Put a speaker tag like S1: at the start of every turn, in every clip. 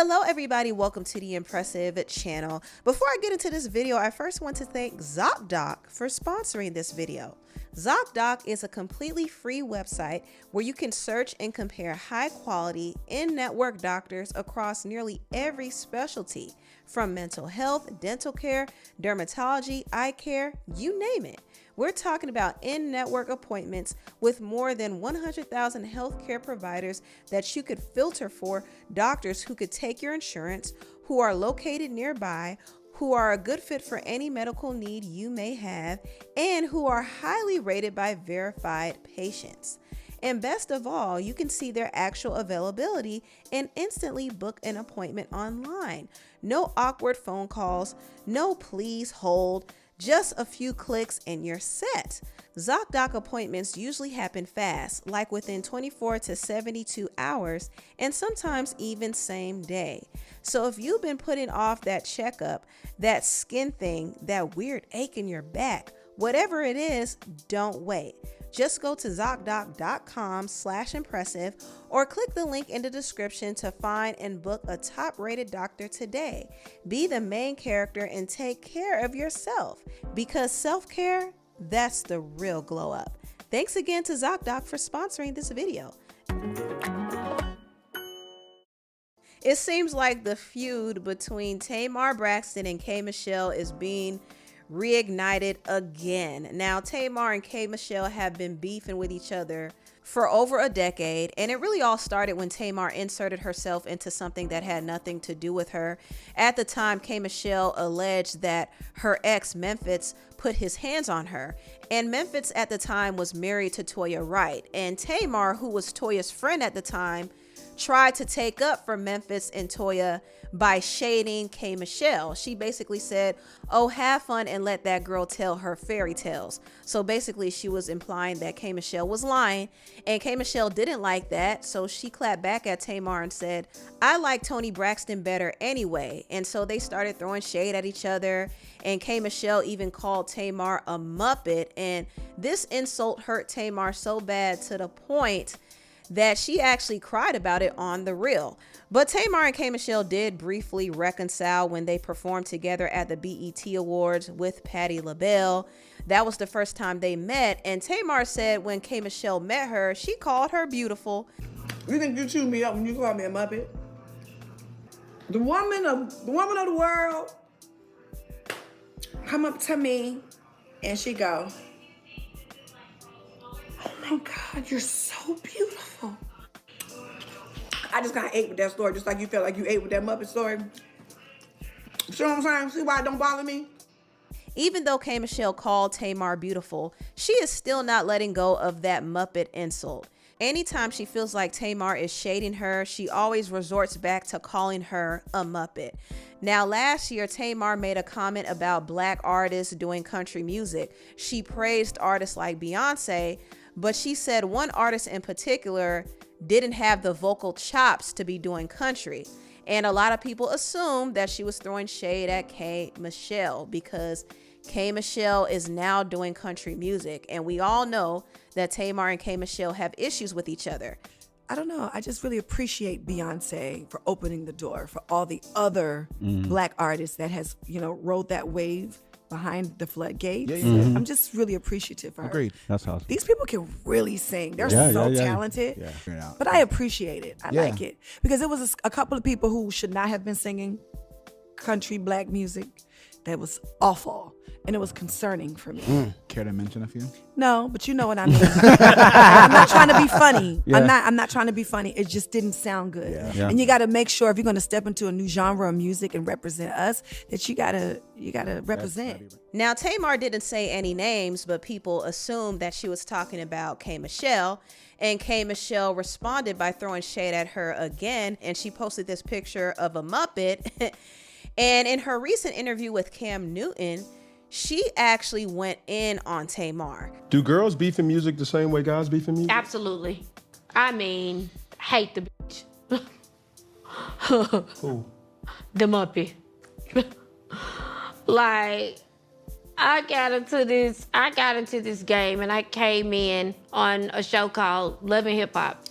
S1: Hello everybody, welcome to the Empressive channel. Before I get into this video, I first want to thank ZocDoc for sponsoring this video. ZocDoc is a completely free website where you can search and compare high quality in-network doctors across nearly every specialty, from mental health, dental care, dermatology, eye care, you name it. We're talking about in-network appointments with more than 100,000 healthcare providers that you could filter for doctors who could take your insurance, who are located nearby, who are a good fit for any medical need you may have, and who are highly rated by verified patients. And best of all, you can see their actual availability and instantly book an appointment online. No awkward phone calls, no please hold, just a few clicks and you're set. ZocDoc appointments usually happen fast, like within 24 to 72 hours, and sometimes even same day. So if you've been putting off that checkup, that skin thing, that weird ache in your back, whatever it is, don't wait. Just go to ZocDoc.com/impressive or click the link in the description to find and book a top-rated doctor today. Be the main character and take care of yourself, because self-care, that's the real glow up. Thanks again to ZocDoc for sponsoring this video. It seems like the feud between Tamar Braxton and K. Michelle is being reignited again. Now, Tamar and K. Michelle have been beefing with each other for over a decade, and it really all started when Tamar inserted herself into something that had nothing to do with her. At the time, K. Michelle alleged that her ex Memphis put his hands on her, and Memphis at the time was married to Toya Wright, and Tamar, who was Toya's friend at the time, tried to take up for Memphis and Toya by shading K. Michelle. She basically said, oh, have fun and let that girl tell her fairy tales. So basically she was implying that K. Michelle was lying, and K. Michelle didn't like that. So she clapped back at Tamar and said, I like Toni Braxton better anyway. And so they started throwing shade at each other, and K. Michelle even called Tamar a Muppet. And this insult hurt Tamar so bad to the point that she actually cried about it on The Real. But Tamar and K. Michelle did briefly reconcile when they performed together at the BET Awards with Patti LaBelle. That was the first time they met, and Tamar said when K. Michelle met her, she called her beautiful.
S2: You think you chewed me up when you called me a Muppet? The woman of the world come up to me and she go, oh my God, you're so beautiful. I just kind of ate with that story, just like you felt like you ate with that Muppet story. See what I'm saying? See why it don't bother me?
S1: Even though K. Michelle called Tamar beautiful, she is still not letting go of that Muppet insult. Anytime she feels like Tamar is shading her, she always resorts back to calling her a Muppet. Now, last year, Tamar made a comment about Black artists doing country music. She praised artists like Beyonce, but she said one artist in particular didn't have the vocal chops to be doing country. And a lot of people assumed that she was throwing shade at K. Michelle because K. Michelle is now doing country music. And we all know that Tamar and K. Michelle have issues with each other.
S2: I don't know. I just really appreciate Beyonce for opening the door for all the other Black artists that has, rode that wave behind the floodgates. I'm just really appreciative for her.
S3: Agreed. That's awesome.
S2: These people can really sing. They're so talented.
S3: Yeah.
S2: But I appreciate it. I like it. Because it was a couple of people who should not have been singing country Black music that was awful. And it was concerning for me.
S3: Care to mention a few?
S2: No, but you know what I mean. I'm not trying to be funny.
S3: Yeah.
S2: I'm not trying to be funny. It just didn't sound good.
S3: Yeah.
S2: And you got to make sure if you're going to step into a new genre of music and represent us, that you got to represent.
S1: Now, Tamar didn't say any names, but people assumed that she was talking about K. Michelle. And K. Michelle responded by throwing shade at her again. And she posted this picture of a Muppet. And in her recent interview with Cam Newton, she actually went in on Tamar.
S4: Do girls beef in music the same way guys beef in music?
S5: Absolutely. I mean, hate the bitch.
S4: Who?
S5: The Muppet. Like, I got into this game and I came in on a show called Love and Hip Hop.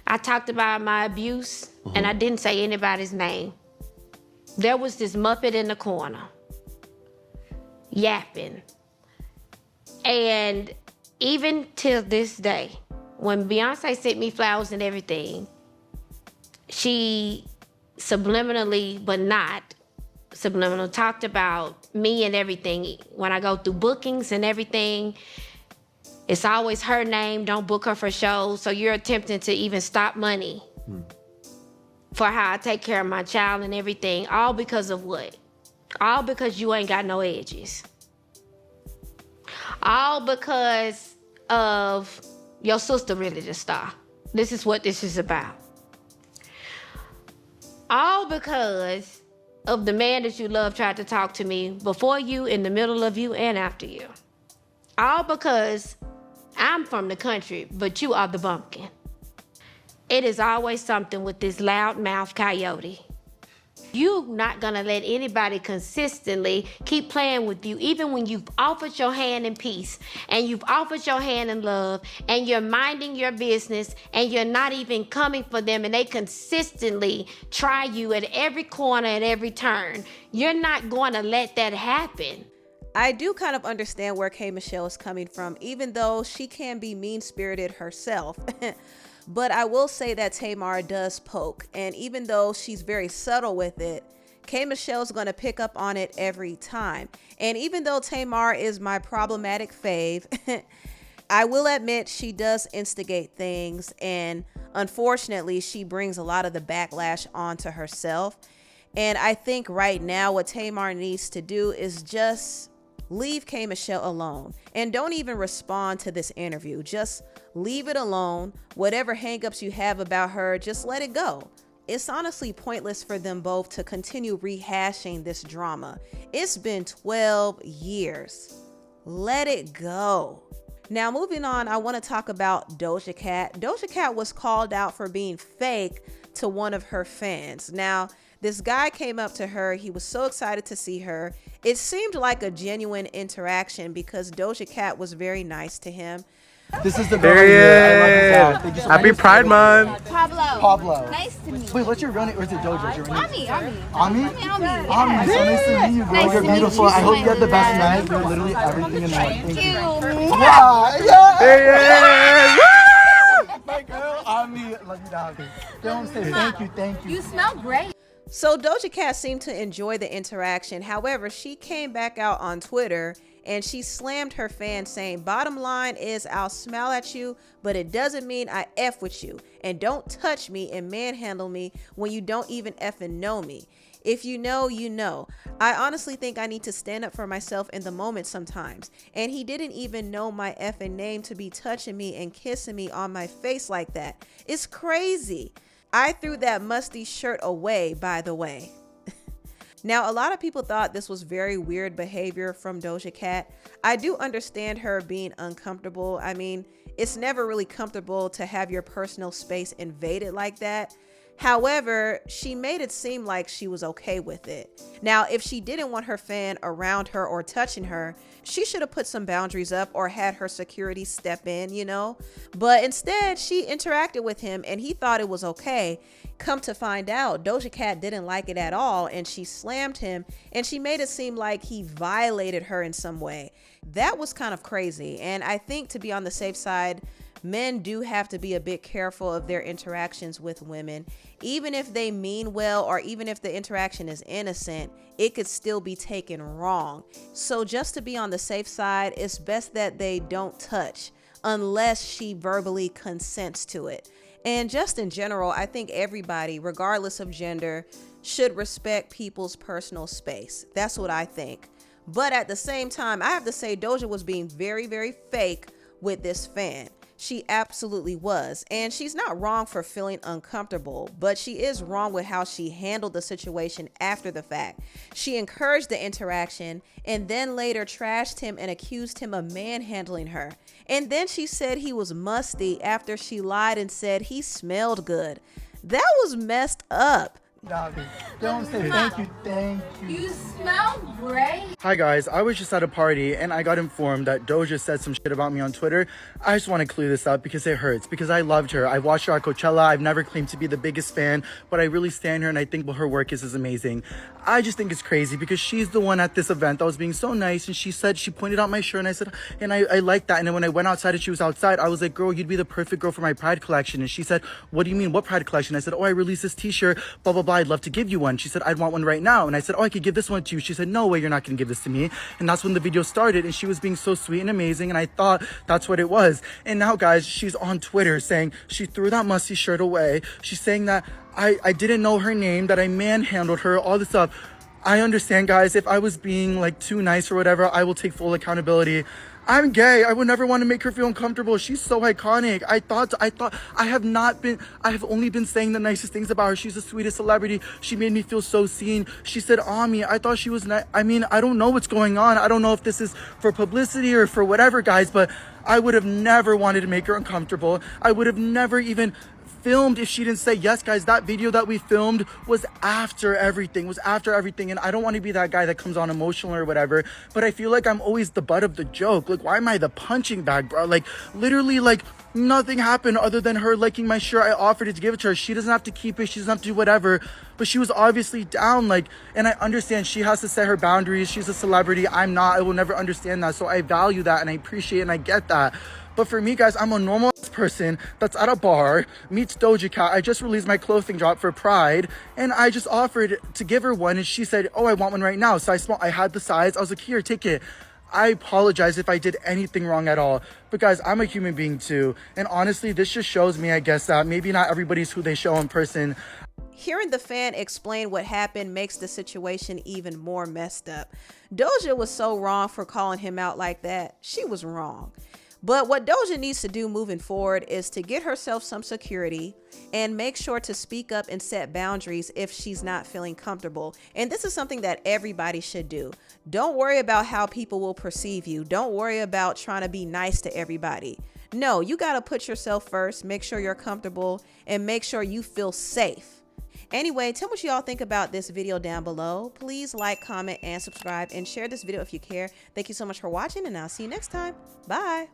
S5: I talked about my abuse and I didn't say anybody's name. There was this Muppet in the corner, yapping. And even till this day, when Beyonce sent me flowers and everything, she subliminally, but not subliminal, talked about me and everything. When I go through bookings and everything, it's always her name. Don't book her for shows. So you're attempting to even stop money for how I take care of my child and everything. All because of what? All because you ain't got no edges. All because of your sister really the star. This is what this is about. All because of the man that you love tried to talk to me before you, in the middle of you, and after you. All because I'm from the country, but you are the bumpkin. It is always something with this loudmouth coyote. You're not gonna let anybody consistently keep playing with you, even when you've offered your hand in peace and you've offered your hand in love and you're minding your business and you're not even coming for them, and they consistently try you at every corner, at every turn. You're not going to let that happen.
S1: I do kind of understand where K. Michelle is coming from, even though she can be mean-spirited herself. But I will say that Tamar does poke, and even though she's very subtle with it, K. Michelle's going to pick up on it every time. And even though Tamar is my problematic fave, I will admit she does instigate things, and unfortunately she brings a lot of the backlash onto herself. And I think right now what Tamar needs to do is just leave K. Michelle alone and don't even respond to this interview. Just leave it alone. Whatever hangups you have about her, just let it go. It's honestly pointless for them both to continue rehashing this drama. It's been 12 years. Let it go. Now, moving on, I want to talk about Doja Cat. Doja Cat was called out for being fake to one of her fans. Now, this guy came up to her. He was so excited to see her. It seemed like a genuine interaction because Doja Cat was very nice to him.
S3: This is the girl here. I love you,
S6: Happy Pride Month.
S3: Pablo.
S7: Nice to meet you.
S3: Wait, what's your real name? Or is it Doja? Your real name?
S7: Ami.
S3: Ami, so nice to meet you, girl.
S7: Nice
S3: You're
S7: to meet
S3: beautiful.
S7: you.
S3: I hope you have the best night. You're literally everything in one.
S7: Thank you.
S3: Wow, yeah. My girl, Ami. Love you, dog. Don't say thank you.
S7: You smell great.
S1: So Doja Cat seemed to enjoy the interaction. However, she came back out on Twitter and she slammed her fans, saying, "Bottom line is I'll smile at you, but it doesn't mean I F with you. And don't touch me and manhandle me when you don't even effing know me. If you know, you know." I honestly think I need to stand up for myself in the moment sometimes. And he didn't even know my effing name to be touching me and kissing me on my face like that. It's crazy. I threw that musty shirt away, by the way. Now, a lot of people thought this was very weird behavior from Doja Cat. I do understand her being uncomfortable. I mean, it's never really comfortable to have your personal space invaded like that. However, she made it seem like she was okay with it. Now, if she didn't want her fan around her or touching her, she should have put some boundaries up or had her security step in, you know? But instead, she interacted with him and he thought it was okay. Come to find out, Doja Cat didn't like it at all and she slammed him and she made it seem like he violated her in some way. That was kind of crazy. And I think, to be on the safe side, men do have to be a bit careful of their interactions with women. Even if they mean well or even if the interaction is innocent, it could still be taken wrong. So just to be on the safe side, it's best that they don't touch unless she verbally consents to it. And just in general, I think everybody, regardless of gender, should respect people's personal space. That's what I think. But at the same time, I have to say Doja was being very, very fake with this fan. She absolutely was. And she's not wrong for feeling uncomfortable, but she is wrong with how she handled the situation after the fact. She encouraged the interaction and then later trashed him and accused him of manhandling her. And then she said he was musty after she lied and said he smelled good. That was messed up.
S3: Dog. You know what I'm saying? Thank you, thank you.
S6: You smell great.
S3: Hi guys, I was just at a party and I got informed that Doja said some shit about me on Twitter. I just want to clear this up because it hurts, because I loved her. I watched her at Coachella. I've never claimed to be the biggest fan, but I really stand her and I think what her work is amazing. I just think it's crazy because she's the one at this event that was being so nice, and she pointed out my shirt, and I said, and I like that. And then when I went outside and she was outside, I was like, girl, you'd be the perfect girl for my Pride collection. And she said, what do you mean, what Pride collection? I said, oh, I released this t-shirt, blah, blah, blah. I'd love to give you one. She said, I'd want one right now. And I said, oh, I could give this one to you. She said, no way, you're not going to give this to me. And that's when the video started, and she was being so sweet and amazing, and I thought that's what it was. And now, guys, she's on Twitter saying she threw that musty shirt away. She's saying that I didn't know her name, that I manhandled her, all this stuff. I understand, guys, if I was being like too nice or whatever, I will take full accountability. I'm gay. I would never want to make her feel uncomfortable. She's so iconic. I have only been saying the nicest things about her. She's the sweetest celebrity. She made me feel so seen. She said, Ami, I thought she was nice. I mean, I don't know what's going on. I don't know if this is for publicity or for whatever, guys, but I would have never wanted to make her uncomfortable. I would have never even filmed if she didn't say yes. Guys, that video that we filmed was after everything, and I don't want to be that guy that comes on emotional or whatever, but I feel like I'm always the butt of the joke. Like, why am I the punching bag, bro? Like, literally, like, nothing happened other than her liking my shirt. I offered it to give it to her. She doesn't have to keep it, she doesn't have to do whatever, but she was obviously down. Like, and I understand she has to set her boundaries. She's a celebrity. I'm not. I will never understand that, so I value that and I appreciate it and I get that. But for me, guys, I'm a normal person that's at a bar, meets Doja Cat. I just released my clothing drop for Pride, and I just offered to give her one, and she said, oh, I want one right now. So I had the size. I was like, here, take it. I apologize if I did anything wrong at all. But guys, I'm a human being too. And honestly, this just shows me, I guess, that maybe not everybody's who they show in person.
S1: Hearing the fan explain what happened makes the situation even more messed up. Doja was so wrong for calling him out like that. She was wrong. But what Doja needs to do moving forward is to get herself some security and make sure to speak up and set boundaries if she's not feeling comfortable. And this is something that everybody should do. Don't worry about how people will perceive you. Don't worry about trying to be nice to everybody. No, you got to put yourself first, make sure you're comfortable, and make sure you feel safe. Anyway, tell me what y'all think about this video down below. Please like, comment, and subscribe, and share this video if you care. Thank you so much for watching, and I'll see you next time. Bye.